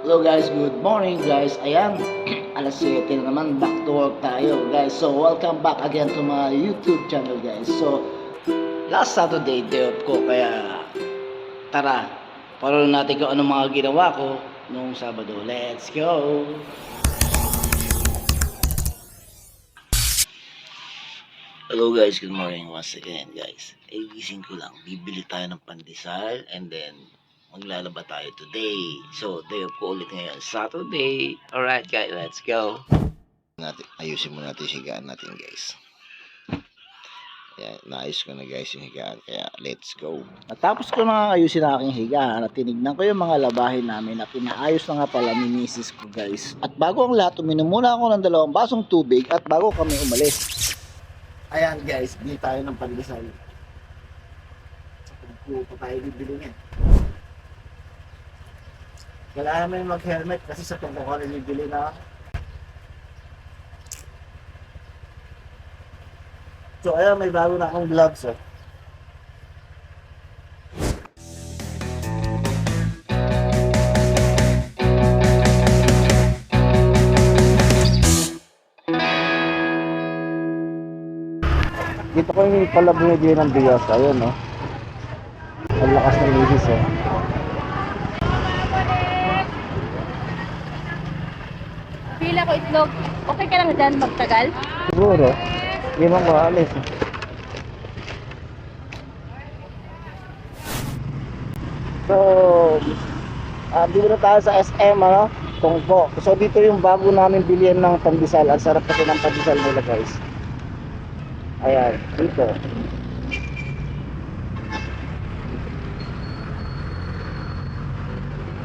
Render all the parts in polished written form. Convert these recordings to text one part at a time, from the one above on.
Hello guys, good morning guys. Ayan, alas 7 na naman, back to work tayo guys. So welcome back again to my YouTube channel guys. So last Saturday day off ko, kaya tara, panood natin kung anong mga ginawa ko nung Sabado. Let's go! Hello guys, good morning once again guys. Gising ko lang, bibili tayo ng pandesal and then maglalaba tayo today. So day off ko ulit ngayon, Saturday. Alright guys, let's go. Ayusin muna natin yung higaan natin guys. Ayan, naayos ko na guys yung higaan, kaya let's go. Natapos ko na ayusin ang aking higaan at tinignan ko yung mga labahin namin at pinaayos na nga pala ni misis ko guys. At bago ang lahat, uminom muna ako ng 2 basong tubig at bago kami umalis. Ayan guys, bili tayo ng pandesal. Kung pa tayo bibili niya. Kailangan naman mag-helmet kasi sa tungkol ko rin bibili na. So ayan, may bago na akong gloves oh. Dito ko yung pala bumibili ng bigas. Ayun, no? Ang lakas ng misis, eh. Pila ko itlog. Okay ka lang dyan magtagal? Siguro. Hindi mo maalis. So, dito na tayo sa SM, ano? Tungpo. So, dito yung bago namin bilihan ng pandesal. Ang sarap kasi ng pandesal nila, guys. Ayan, dito.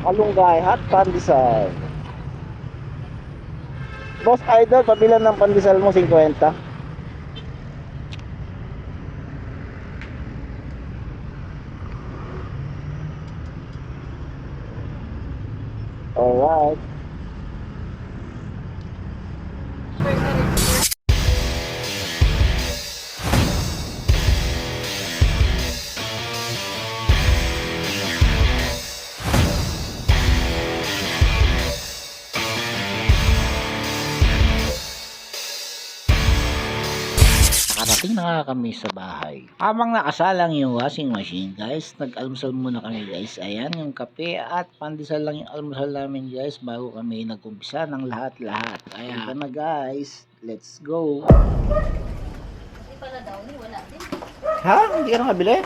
Malunggay, hot pandesal. Boss Idol, pabilan ng pandesal mo 50. Alright. Nakarating na nga kami sa bahay. Habang nakasalang yung washing machine guys, nag-almusal muna kami guys. Ayan yung kape at pandesal lang yung almusal namin guys bago kami nag-umpisa ng lahat-lahat. Ayan na guys, let's go. Kasi pala daw ni wala din. Ha? Hindi ka na mabili?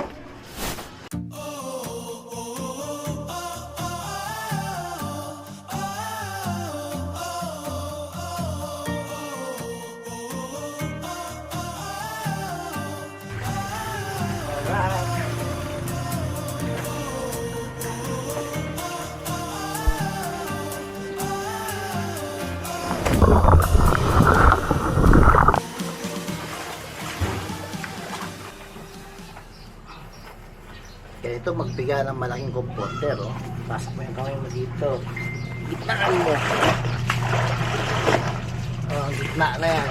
Kaya ito magbiga ng malaking comforter oh. Pasok mo yung kamay mo dito. Gitnaan mo. Oh, gitna na yan.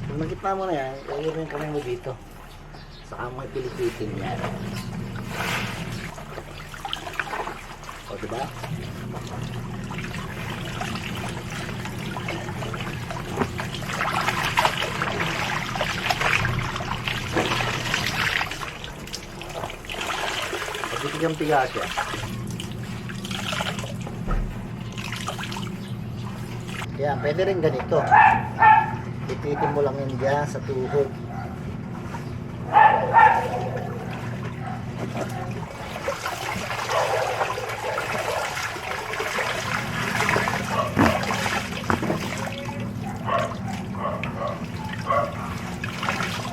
Kung nagitna mo na yan, ilagay mo yung kamay mo dito. Saka mo ipilipitin yan. O diba? Pigang-piga siya. Yan, pwede rin ganito. Ipitin mo lang yun dyan sa tuhod.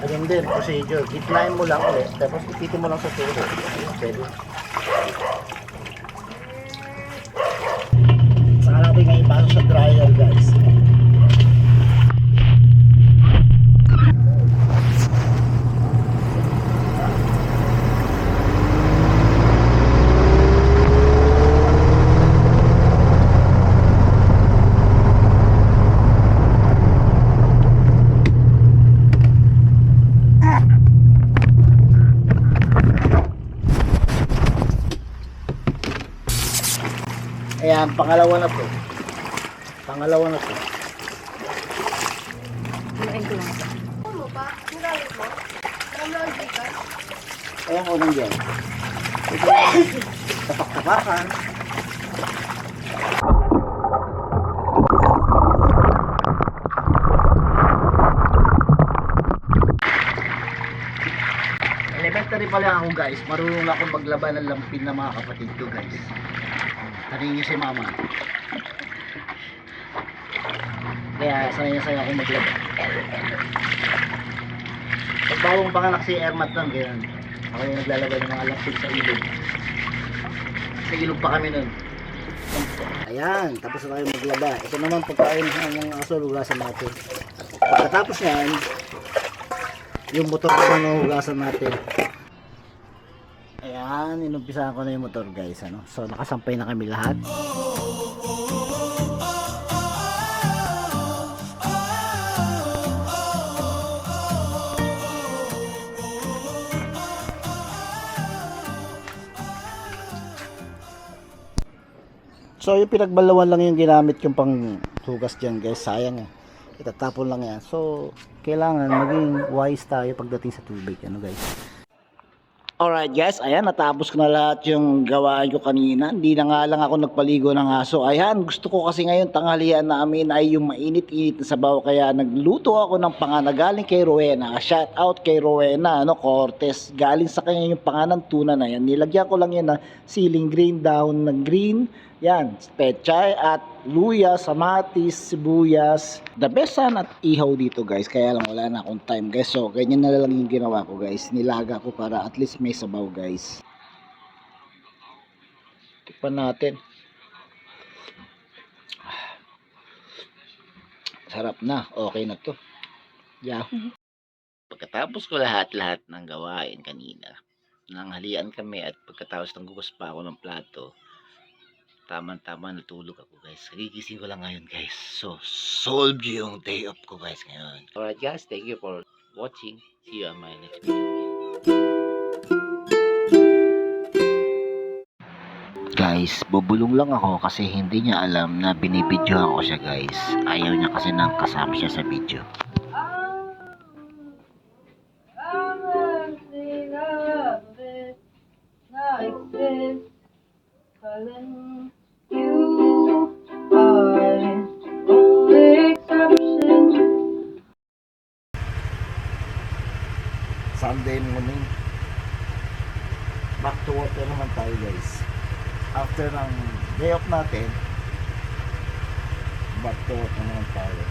Ganyan din, procedure. Gitnain mo lang ulit, tapos ipitin mo lang sa tuhod. Pwede. Saka natin ngayon ipasok sa dryer guys. Ayan, pangalawa na to. Pangalawa na to. Kumain ko lang. Ano pa? Ang galit mo? Alam mo ang Gcash? Ayan ko nang dyan. Ito tapak-tapakan. Elementary pa lang ako guys. Marunong ako maglaban ng lampin ng mga kapatid ko guys. Tanungin niyo si mama. Kaya sanay ako maglaban. Pag bagong panganak si Ermat lang, ganyan. Ako yung naglalaban ng mga lampin sa ilog. Sa ilog pa kami nun. Ayan, tapos na tayo maglaba. Ito naman pagkain ng aso, hugasan natin. Pagkatapos yan, yung motor naman hugasan natin. Ayan, inumpisahan ko na yung motor guys. Ano? So nakasampay na kami lahat. So yung pinagbalawan lang yung ginamit yung pang hugas dyan guys. Sayang eh. Itatapon lang yan. So kailangan maging wise tayo pagdating sa tubig. Ano guys? Alright guys, ayan, natapos ko na lahat yung gawain ko kanina. Hindi na nga lang ako nagpaligo ng aso. Ayan, gusto ko kasi ngayon tanghalian namin ay yung mainit-init na sabaw. Kaya nagluto ako ng pangana galing kay Rowena. Shout out kay Rowena, Cortez. Galing sa kanya yung panganan tuna na yan. Nilagyan ko lang yan na siling green, dahon ng green. Yan, pechay at luya, samatis, sibuyas. The best sana at ihaw dito guys. Kaya lang wala na akong time guys. So ganyan na lang yung ginawa ko guys. Nilaga ko para at least may sabaw guys. Tikpan natin. Sarap na. Okay na to. Yeah. Pagkatapos ko lahat-lahat ng gawain kanina, nanghalian kami at pagkatapos ng gugas pa ako ng plato, tama-tama natulog ako guys. Gigising ko lang ngayon guys. So, solve yung day off ko guys ngayon. Alright guys, thank you for watching. See you on my next video. Guys, bubulong lang ako kasi hindi niya alam na binibidyohan ko siya guys. Ayaw niya kasi nang kasama siya sa video. Sunday morning, back to work na naman tayo guys. After ng day off natin, back to work na naman tayo.